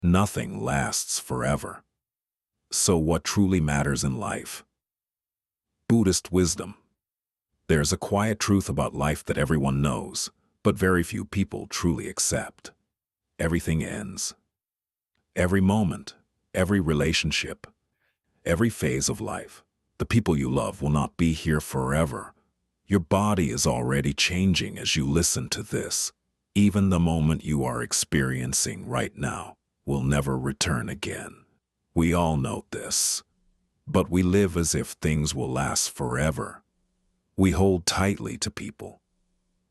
Nothing lasts forever. So what truly matters in life? Buddhist wisdom. There's a quiet truth about life that everyone knows, but very few people truly accept. Everything ends. Every moment, every relationship, every phase of life. The people you love will not be here forever. Your body is already changing as you listen to this. Even the moment you are experiencing right now will never return again. We all know this, but we live as if things will last forever. We hold tightly to people,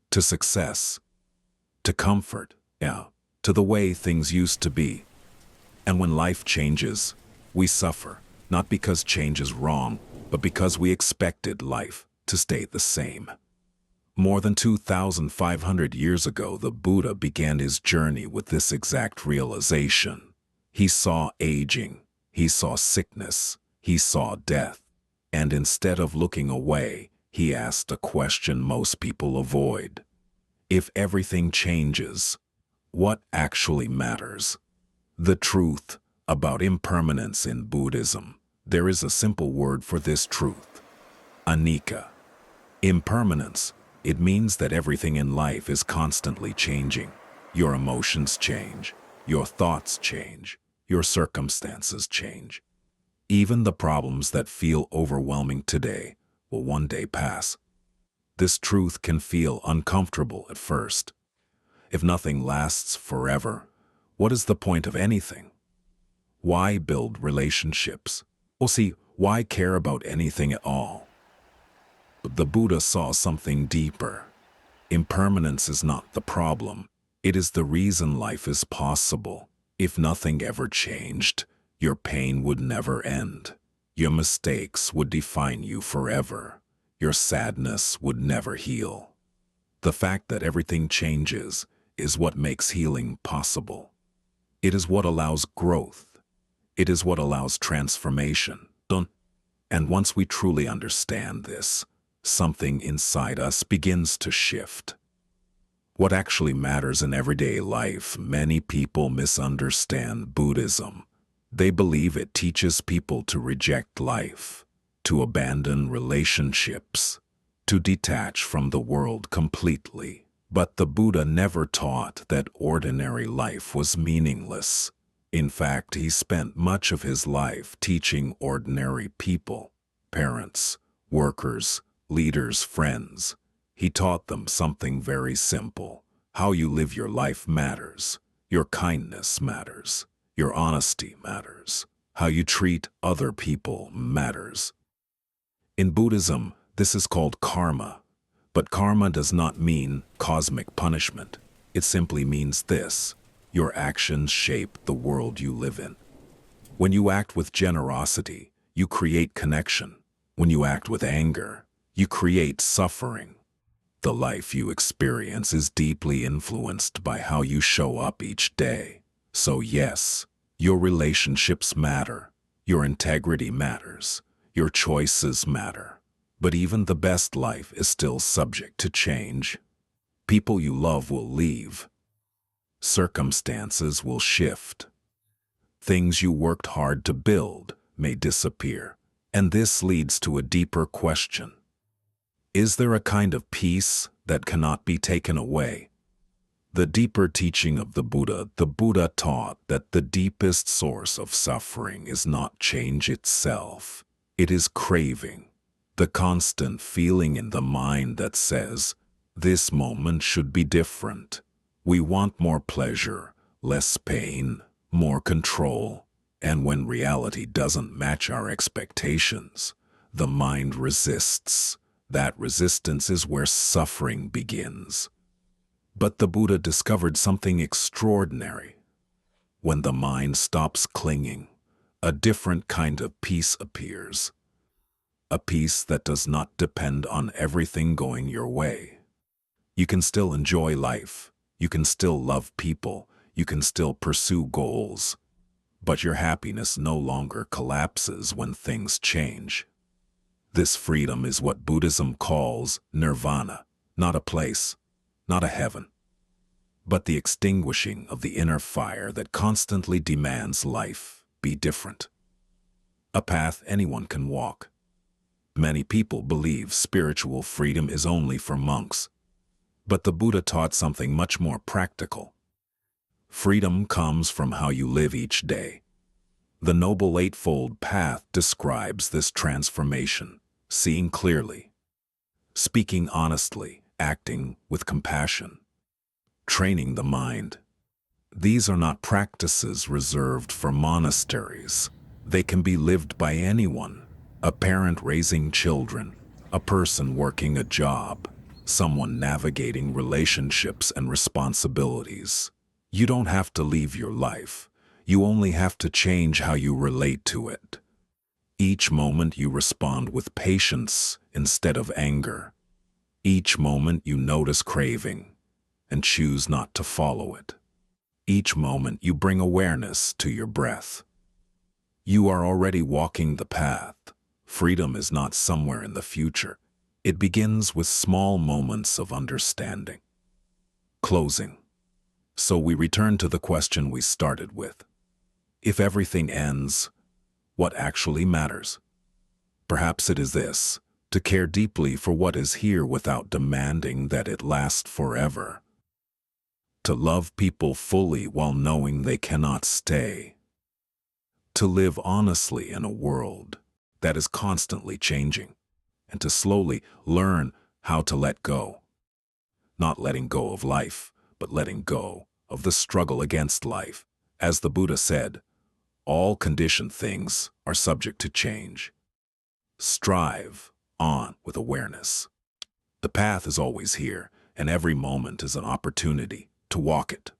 to success, to comfort, to the way things used to be. And when life changes, we suffer, not because change is wrong, but because we expected life to stay the same. More than 2,500 years ago, the Buddha began his journey with this exact realization. He saw aging, he saw sickness, he saw death, and instead of looking away, he asked a question most people avoid. If everything changes, what actually matters? The truth about impermanence in Buddhism. There is a simple word for this truth: anicca. Impermanence. It means that everything in life is constantly changing. Your emotions change, your thoughts change, your circumstances change. Even the problems that feel overwhelming today will one day pass. This truth can feel uncomfortable at first. If nothing lasts forever, what is the point of anything? Why build relationships? Well, see, why care about anything at all? But the Buddha saw something deeper. Impermanence is not the problem. It is the reason life is possible. If nothing ever changed, your pain would never end. Your mistakes would define you forever. Your sadness would never heal. The fact that everything changes is what makes healing possible. It is what allows growth. It is what allows transformation. And once we truly understand this, something inside us begins to shift. What actually matters in everyday life? Many people misunderstand Buddhism. They believe it teaches people to reject life, to abandon relationships, to detach from the world completely. But the Buddha never taught that ordinary life was meaningless. In fact, he spent much of his life teaching ordinary people, parents, workers, leaders, friends. He taught them something very simple. How you live your life matters. Your kindness matters. Your honesty matters. How you treat other people matters. In Buddhism, this is called karma. But karma does not mean cosmic punishment. It simply means this: your actions shape the world you live in. When you act with generosity, you create connection. When you act with anger, you create suffering. The life you experience is deeply influenced by how you show up each day. So yes, your relationships matter. Your integrity matters. Your choices matter. But even the best life is still subject to change. People you love will leave. Circumstances will shift. Things you worked hard to build may disappear. And this leads to a deeper question. Is there a kind of peace that cannot be taken away? The deeper teaching of the Buddha taught that the deepest source of suffering is not change itself. It is craving, the constant feeling in the mind that says, this moment should be different. We want more pleasure, less pain, more control. And when reality doesn't match our expectations, the mind resists. That resistance is where suffering begins. But the Buddha discovered something extraordinary. When the mind stops clinging, a different kind of peace appears. A peace that does not depend on everything going your way. You can still enjoy life. You can still love people. You can still pursue goals. But your happiness no longer collapses when things change. This freedom is what Buddhism calls nirvana, not a place, not a heaven, but the extinguishing of the inner fire that constantly demands life be different. A path anyone can walk. Many people believe spiritual freedom is only for monks, but the Buddha taught something much more practical. Freedom comes from how you live each day. The Noble Eightfold Path describes this transformation: seeing clearly, speaking honestly, acting with compassion, training the mind. These are not practices reserved for monasteries. They can be lived by anyone: a parent raising children, a person working a job, someone navigating relationships and responsibilities. You don't have to leave your life. You only have to change how you relate to it. Each moment you respond with patience instead of anger. Each moment you notice craving and choose not to follow it. Each moment you bring awareness to your breath. You are already walking the path. Freedom is not somewhere in the future. It begins with small moments of understanding. Closing. So we return to the question we started with. If everything ends, what actually matters? Perhaps it is this: to care deeply for what is here without demanding that it last forever. To love people fully while knowing they cannot stay. To live honestly in a world that is constantly changing, and to slowly learn how to let go. Not letting go of life, but letting go of the struggle against life. As the Buddha said, all conditioned things are subject to change. Strive on with awareness. The path is always here, and every moment is an opportunity to walk it.